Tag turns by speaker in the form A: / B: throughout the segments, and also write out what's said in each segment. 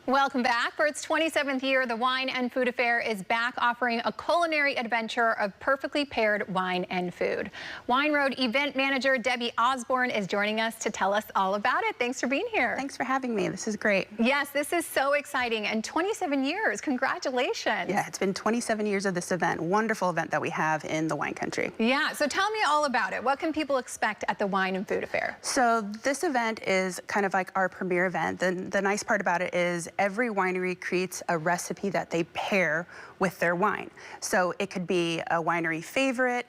A: Welcome back. For its 27th year, the Wine and Food Affair is back offering a culinary adventure of perfectly paired wine and food. Wine Road event manager Debbie Osborn is joining us to tell us all about it. Thanks for being here.
B: Thanks for having me. This is great.
A: Yes, this is so exciting. And 27 years. Congratulations.
B: Yeah, it's been 27 years of this event. Wonderful event that we have in the wine country.
A: Yeah, so tell me all about it. What can people expect at the Wine and Food Affair?
B: So this event is kind of like our premier event. The nice part about it is every winery creates a recipe that they pair with their wine. So it could be a winery favorite,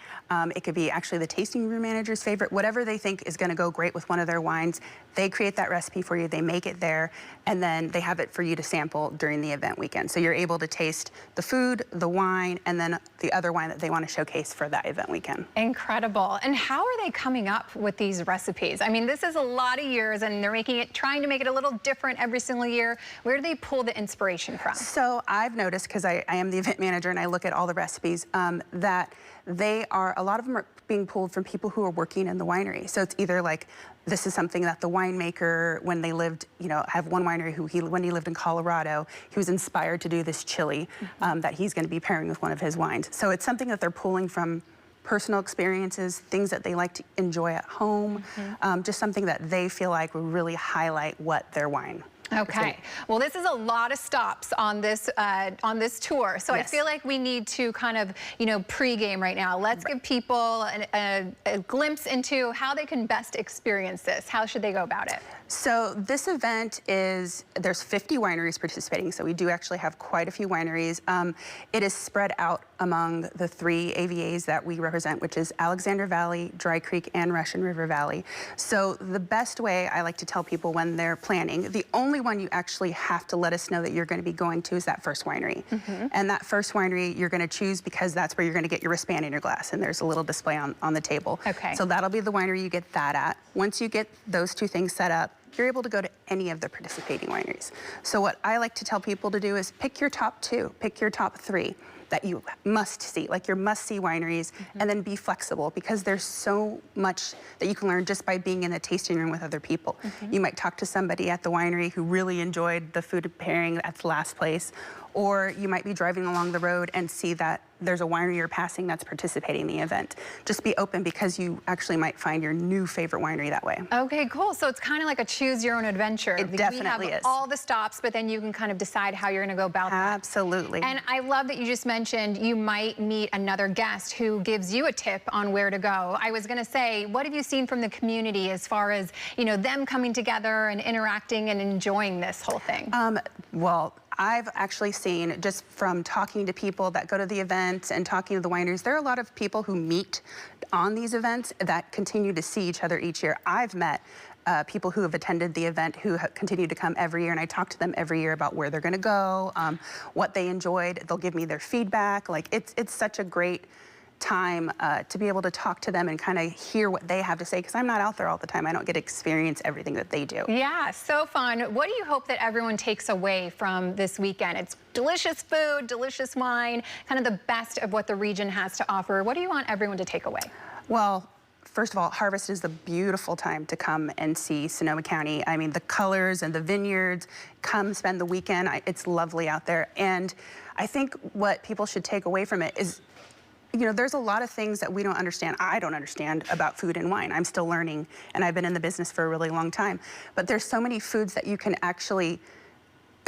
B: it could be actually the tasting room manager's favorite, whatever they think is gonna go great with one of their wines. They create that recipe for you, they make it there, and then they have it for you to sample during the event weekend. So you're able to taste the food, the wine, and then the other wine that they want to showcase for that event weekend.
A: Incredible. And how are they coming up with these recipes? I mean, this is a lot of years and they're trying to make it a little different every single year. Where do they pull the inspiration from?
B: So I've noticed, because I am the event manager and I look at all the recipes, that a lot of them are being pulled from people who are working in the winery. So it's either like, this is something that the winemaker, when they lived, have one winery when he lived in Colorado, he was inspired to do this chili that he's going to be pairing with one of his wines. So it's something that they're pulling from personal experiences, things that they like to enjoy at home, just something that they feel like will really highlight what their wine.
A: Okay. Well, this is a lot of stops on this tour, so
B: Yes.
A: I feel like we need to kind of, pregame right now. Let's give people a glimpse into how they can best experience this. How should they go about it?
B: So this event there's 50 wineries participating, so we do actually have quite a few wineries. It is spread out among the 3 AVAs that we represent, which is Alexander Valley, Dry Creek, and Russian River Valley. So the best way I like to tell people when they're planning, the only one you actually have to let us know that you're going to be going to is that first winery. And that first winery you're going to choose because that's where you're going to get your wristband in your glass, and there's a little display on the table.
A: Okay.
B: So that'll be the winery you get that at. Once you get those 2 things set up, you're able to go to any of the participating wineries. So what I like to tell people to do is pick your top 2, pick your top 3 that you must see, like your must-see wineries, and then be flexible, because there's so much that you can learn just by being in the tasting room with other people. You might talk to somebody at the winery who really enjoyed the food pairing at the last place, or you might be driving along the road and see that there's a winery you're passing that's participating in the event. Just be open, because you actually might find your new favorite winery that way.
A: Okay, cool. So it's kind of like a choose your own adventure.
B: It definitely
A: we have
B: is.
A: all the stops, but then you can kind of decide how you're going to go about that.
B: Absolutely.
A: And I love that you just mentioned you might meet another guest who gives you a tip on where to go. I was going to say, what have you seen from the community as far as, them coming together and interacting and enjoying this whole thing?
B: Well, I've actually seen, just from talking to people that go to the events and talking to the wineries, there are a lot of people who meet on these events that continue to see each other each year. I've met people who have attended the event who continue to come every year, and I talk to them every year about where they're going to go, what they enjoyed. They'll give me their feedback. Like, it's such a great time to be able to talk to them and kind of hear what they have to say, because I'm not out there all the time. I don't get to experience everything that they do.
A: Yeah, so fun. What do you hope that everyone takes away from this weekend? It's delicious food, delicious wine, kind of the best of what the region has to offer. What do you want everyone to take away?
B: Well, first of all, harvest is the beautiful time to come and see Sonoma County. I mean, the colors and the vineyards. Come spend the weekend. It's lovely out there. And I think what people should take away from it is, there's a lot of things that we don't understand. I don't understand about food and wine. I'm still learning, and I've been in the business for a really long time. But there's so many foods that you can actually,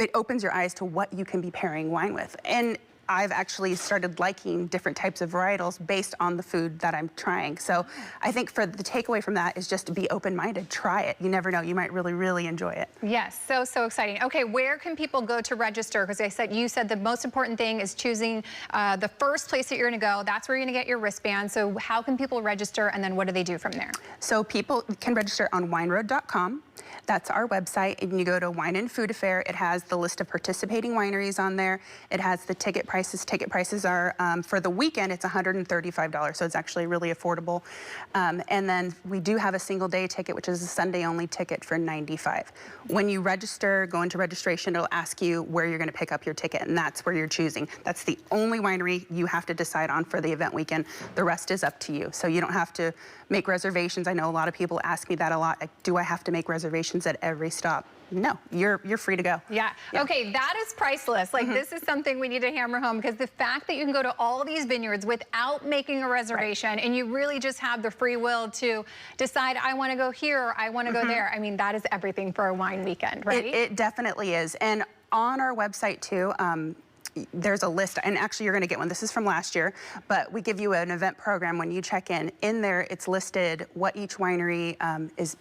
B: it opens your eyes to what you can be pairing wine with. And I've actually started liking different types of varietals based on the food that I'm trying. So I think for the takeaway from that is just to be open-minded, try it. You never know, you might really, really enjoy it.
A: Yes, so exciting. Okay, where can people go to register? Because you said the most important thing is choosing the first place that you're gonna go. That's where you're gonna get your wristband. So how can people register, and then what do they do from there?
B: So people can register on wineroad.com. That's our website, and you go to Wine and Food Affair. It has the list of participating wineries on there. It has the ticket prices. Ticket prices are, for the weekend, it's $135, so it's actually really affordable. And then we do have a single-day ticket, which is a Sunday-only ticket for $95. When you register, go into registration, it'll ask you where you're going to pick up your ticket, and that's where you're choosing. That's the only winery you have to decide on for the event weekend. The rest is up to you, so you don't have to make reservations. I know a lot of people ask me that a lot. Like, do I have to make reservations? reservations at every stop. No, you're free to go.
A: Yeah. Okay, that is priceless. Like this is something we need to hammer home, because the fact that you can go to all these vineyards without making a reservation, and you really just have the free will to decide, I want to go here, or I want to go there. I mean, that is everything for a wine weekend, right?
B: It definitely is. And on our website too, there's a list, and actually you're going to get one. This is from last year, but we give you an event program when you check in. In there, it's listed what each winery is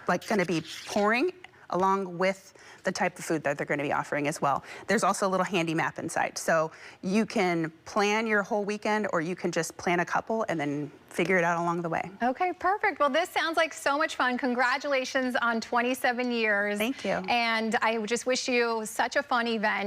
B: like going to be pouring, along with the type of food that they're going to be offering as well. There's also a little handy map inside, so you can plan your whole weekend, or you can just plan a couple and then figure it out along the way.
A: Okay, perfect. Well, this sounds like so much fun. Congratulations on 27 years.
B: Thank you.
A: And I just wish you such a fun event.